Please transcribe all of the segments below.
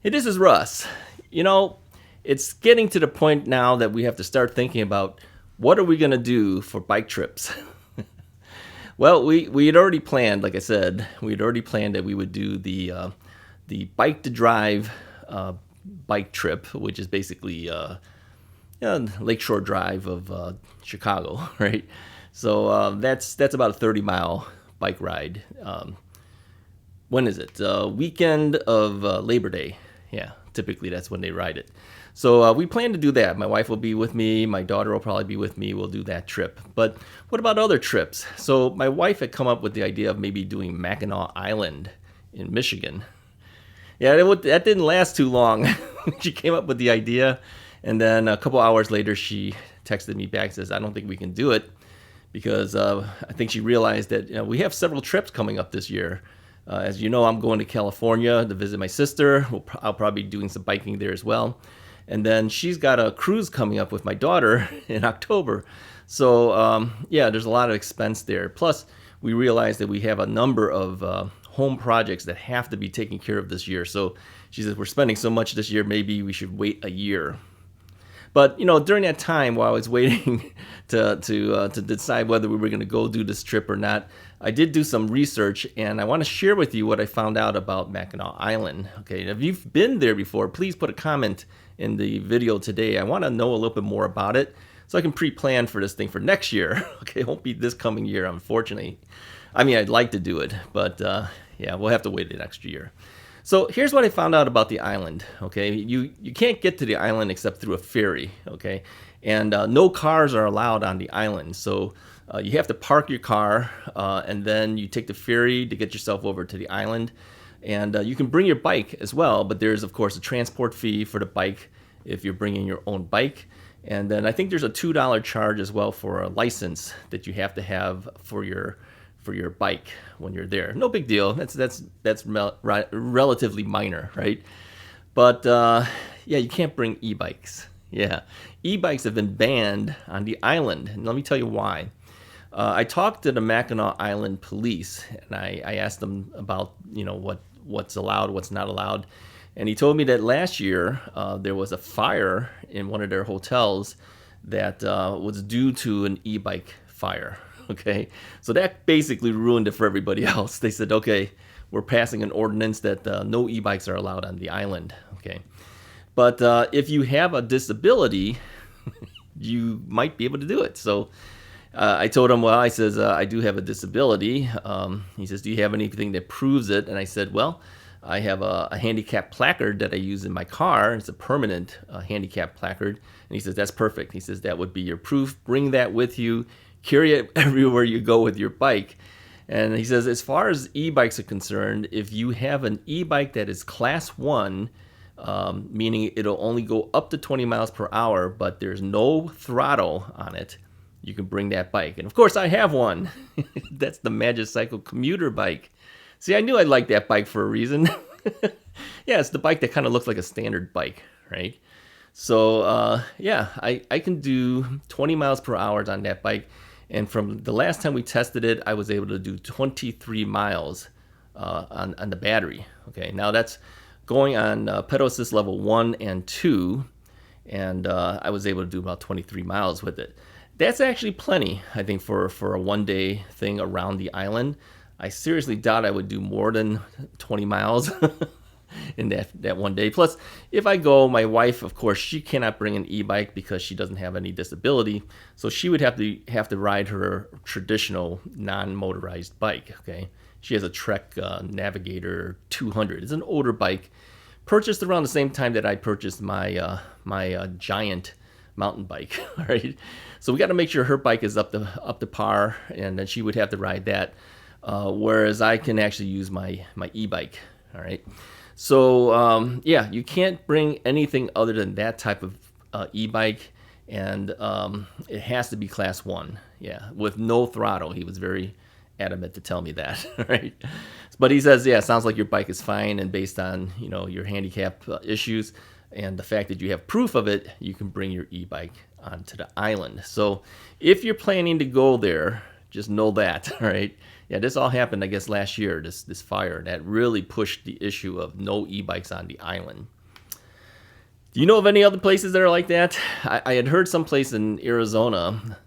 Hey, this is Russ. You know, it's getting to the point now that we have to start thinking about what are we going to do for bike trips. Well, we had already planned, like I said, we had already planned that we would do the bike to drive bike trip, which is basically Lakeshore Drive of Chicago, right? So that's about a 30-mile bike ride. When is it? Weekend of Labor Day. Yeah, typically that's when they ride it. So we plan to do that. My wife will be with me. My daughter will probably be with me. We'll do that trip. But what about other trips? So my wife had come up with the idea of maybe doing Mackinac Island in Michigan. Yeah, that didn't last too long. She came up with the idea, and then a couple hours later, she texted me back and says, I don't think we can do it because I think she realized that we have several trips coming up this year. As you know, I'm going to California to visit my sister. I'll probably be doing some biking there as well. And then she's got a cruise coming up with my daughter in October. So, there's a lot of expense there. Plus, we realized that we have a number of home projects that have to be taken care of this year. So she says, we're spending so much this year, maybe we should wait a year. But, during that time while I was waiting to decide whether we were going to go do this trip or not, I did do some research, and I want to share with you what I found out about Mackinac Island. Okay, if you've been there before, please put a comment in the video today. I want to know a little bit more about it so I can pre-plan for this thing for next year. Okay, it won't be this coming year, unfortunately. I mean, I'd like to do it, but we'll have to wait the next year. So here's what I found out about the island. Okay, you can't get to the island except through a ferry. Okay, and no cars are allowed on the island. So you have to park your car, and then you take the ferry to get yourself over to the island. And you can bring your bike as well, but there's of course a transport fee for the bike if you're bringing your own bike. And then I think there's a $2 charge as well for a license that you have to have for your bike when you're there. No big deal. That's relatively minor, right? But you can't bring e-bikes. Yeah, e-bikes have been banned on the island, and let me tell you why. I talked to the Mackinac Island police, and I asked them about what's allowed, what's not allowed, and he told me that last year there was a fire in one of their hotels that was due to an e-bike fire. Okay, so that basically ruined it for everybody else. They said, okay, we're passing an ordinance that no e-bikes are allowed on the island. Okay, but if you have a disability, you might be able to do it. So I told him, well, I do have a disability. He says, do you have anything that proves it? And I said, well, I have a handicap placard that I use in my car. It's a permanent handicap placard. And he says, that's perfect. He says, that would be your proof. Bring that with you. Carry it everywhere you go with your bike. And he says, as far as e-bikes are concerned, if you have an e-bike that is class 1, meaning it'll only go up to 20 miles per hour, but there's no throttle on it, you can bring that bike. And of course, I have one. That's the Magicycle commuter bike. See, I knew I'd like that bike for a reason. Yeah, it's the bike that kind of looks like a standard bike, right? So, I can do 20 miles per hour on that bike. And from the last time we tested it, I was able to do 23 miles on the battery. Okay, now that's going on pedal assist level 1 and 2, and I was able to do about 23 miles with it. That's actually plenty, I think, for a one-day thing around the island. I seriously doubt I would do more than 20 miles in that one day. Plus, if I go, my wife, of course, she cannot bring an e-bike because she doesn't have any disability, so she would have to ride her traditional non-motorized bike. Okay, she has a Trek Navigator 200. It's an older bike, purchased around the same time that I purchased my giant mountain bike. All right, so we got to make sure her bike is up to par, and then she would have to ride that, whereas I can actually use my e-bike. All right. So, you can't bring anything other than that type of e-bike, and it has to be class 1, with no throttle. He was very adamant to tell me that, right? But he says, sounds like your bike is fine, and based on, your handicap issues and the fact that you have proof of it, you can bring your e-bike onto the island. So if you're planning to go there, just know that, all right? Yeah, this all happened, I guess, last year, this fire that really pushed the issue of no e-bikes on the island. Do you know of any other places that are like that? I had heard some place in Arizona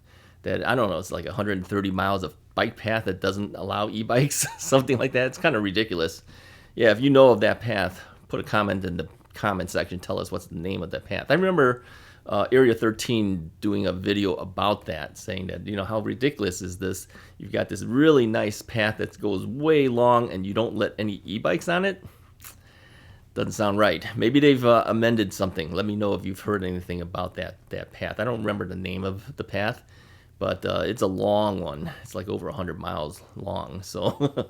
that, I don't know, it's like 130 miles of bike path that doesn't allow e-bikes, something like that. It's kind of ridiculous. Yeah, if you know of that path, put a comment in the comment section. Tell us what's the name of that path. I remember Area 13 doing a video about that, saying that, how ridiculous is this? You've got this really nice path that goes way long and you don't let any e-bikes on it. Doesn't sound right. Maybe they've amended something. Let me know if you've heard anything about that path. I don't remember the name of the path, but it's a long one. It's like over 100 miles long. So,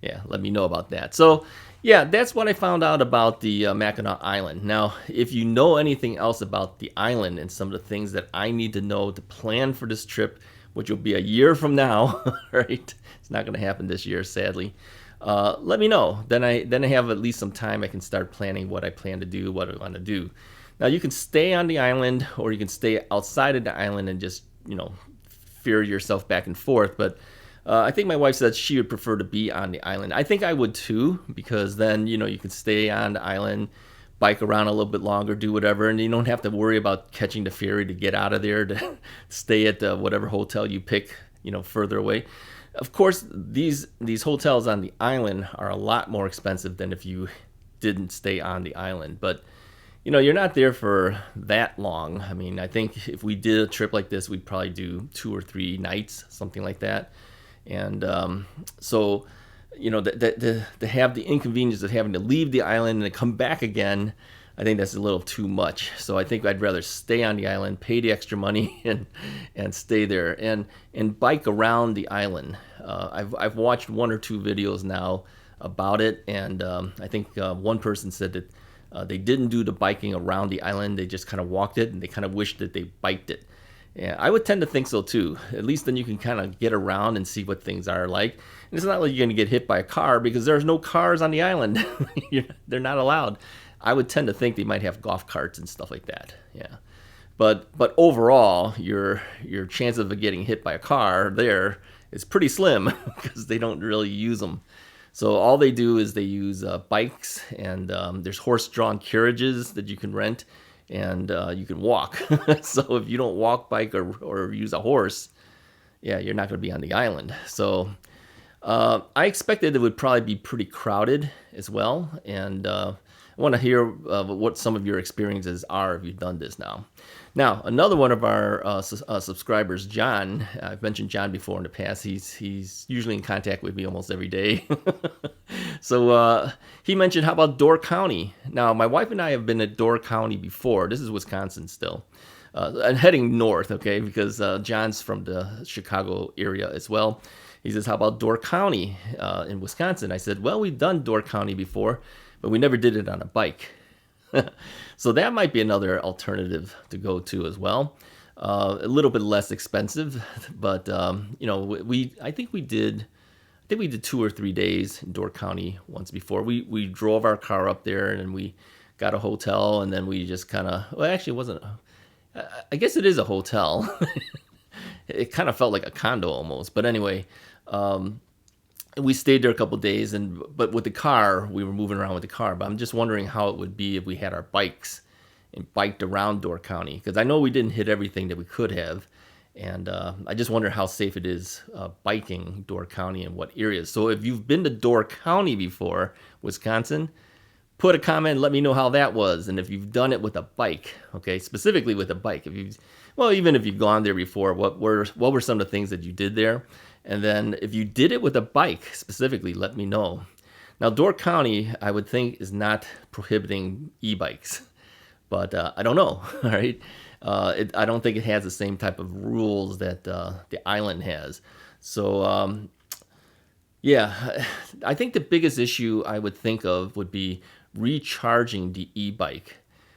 yeah, let me know about that. So, yeah, that's what I found out about the Mackinac Island. Now, if you know anything else about the island and some of the things that I need to know to plan for this trip, which will be a year from now, right? It's not going to happen this year, sadly. Let me know. Then I have at least some time. I can start planning what I plan to do, what I want to do. Now you can stay on the island, or you can stay outside of the island and just ferry yourself back and forth. But I think my wife said she would prefer to be on the island. I think I would too, because then you can stay on the island, bike around a little bit longer, do whatever, and you don't have to worry about catching the ferry to get out of there to stay at whatever hotel you pick, further away. Of course, these hotels on the island are a lot more expensive than if you didn't stay on the island. But, you're not there for that long. I mean, I think if we did a trip like this, we'd probably do 2 or 3 nights, something like that. And so, to have the inconvenience of having to leave the island and then come back again, I think that's a little too much. So I think I'd rather stay on the island, pay the extra money, and stay there and bike around the island. I've watched 1 or 2 videos now about it, and I think one person said that they didn't do the biking around the island. They just kind of walked it, and they kind of wished that they biked it. Yeah, I would tend to think so too. At least then you can kind of get around and see what things are like. And it's not like you're going to get hit by a car, because there's no cars on the island. They're not allowed. I would tend to think they might have golf carts and stuff like that. Yeah, but overall, your chance of getting hit by a car there is pretty slim, because they don't really use them. So all they do is they use bikes, and there's horse-drawn carriages that you can rent, and you can walk. So if you don't walk, bike, or use a horse, yeah, you're not going to be on the island. So I expected it would probably be pretty crowded as well, and I want to hear what some of your experiences are if you've done this now. Now, another one of our subscribers, John, I've mentioned John before in the past. He's usually in contact with me almost every day. So he mentioned, how about Door County? Now, my wife and I have been at Door County before. This is Wisconsin still. I'm heading north, okay, because John's from the Chicago area as well. He says, how about Door County in Wisconsin? I said, well, we've done Door County before, but we never did it on a bike. So that might be another alternative to go to as well. A little bit less expensive, but I think we did 2 or 3 days in Door County once before. We drove our car up there, and then we got a hotel, and then we just kind of, well, actually it wasn't, I guess it is a hotel. It kind of felt like a condo almost, but anyway, we stayed there a couple of days, but with the car, we were moving around with the car. But I'm just wondering how it would be if we had our bikes and biked around Door County, because I know we didn't hit everything that we could have, and I just wonder how safe it is biking Door County and what areas. So if you've been to Door County before, Wisconsin, put a comment and let me know how that was, and if you've done it with a bike, okay, specifically with a bike. Even if you've gone there before, what were some of the things that you did there? And then if you did it with a bike specifically, let me know. Now, Door County, I would think, is not prohibiting e-bikes, but I don't know, all right? I don't think it has the same type of rules that the island has. So, yeah, I think the biggest issue I would think of would be recharging the e-bike,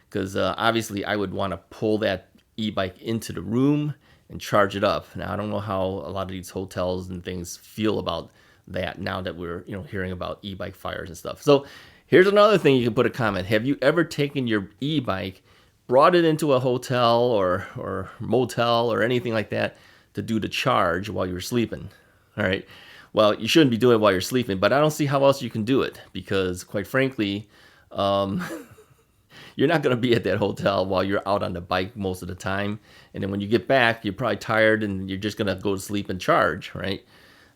because obviously I would want to pull that e-bike into the room and charge it up. Now, I don't know how a lot of these hotels and things feel about that now that we're hearing about e-bike fires and stuff. So here's another thing you can put a comment. Have you ever taken your e-bike, brought it into a hotel or motel or anything like that to do the charge while you're sleeping? All right. Well, you shouldn't be doing it while you're sleeping, but I don't see how else you can do it, because quite frankly, you're not going to be at that hotel while you're out on the bike most of the time. And then when you get back, you're probably tired and you're just going to go to sleep and charge, right?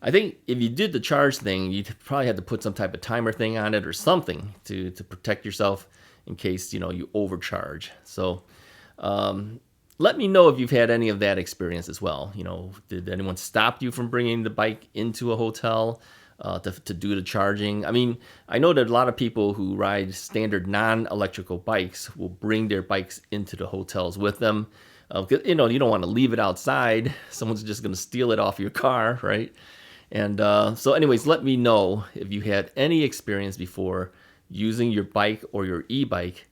I think if you did the charge thing, you'd probably have to put some type of timer thing on it or something to protect yourself in case, you overcharge. So let me know if you've had any of that experience as well. Did anyone stop you from bringing the bike into a hotel to do the charging? I mean, I know that a lot of people who ride standard non-electrical bikes will bring their bikes into the hotels with them. You don't want to leave it outside. Someone's just going to steal it off your car, right? And so anyways, let me know if you had any experience before using your bike or your e-bike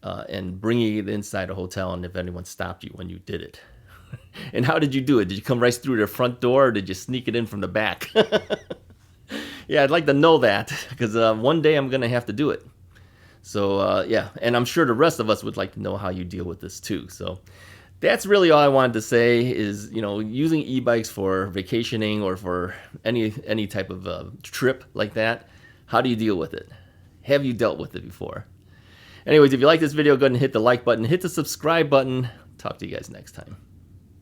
and bringing it inside a hotel, and if anyone stopped you when you did it. And how did you do it? Did you come right through their front door, or did you sneak it in from the back? Yeah, I'd like to know that, because one day I'm going to have to do it. So yeah, and I'm sure the rest of us would like to know how you deal with this too. So that's really all I wanted to say is, using e-bikes for vacationing or for any type of trip like that. How do you deal with it? Have you dealt with it before? Anyways, if you like this video, go ahead and hit the like button, hit the subscribe button. Talk to you guys next time.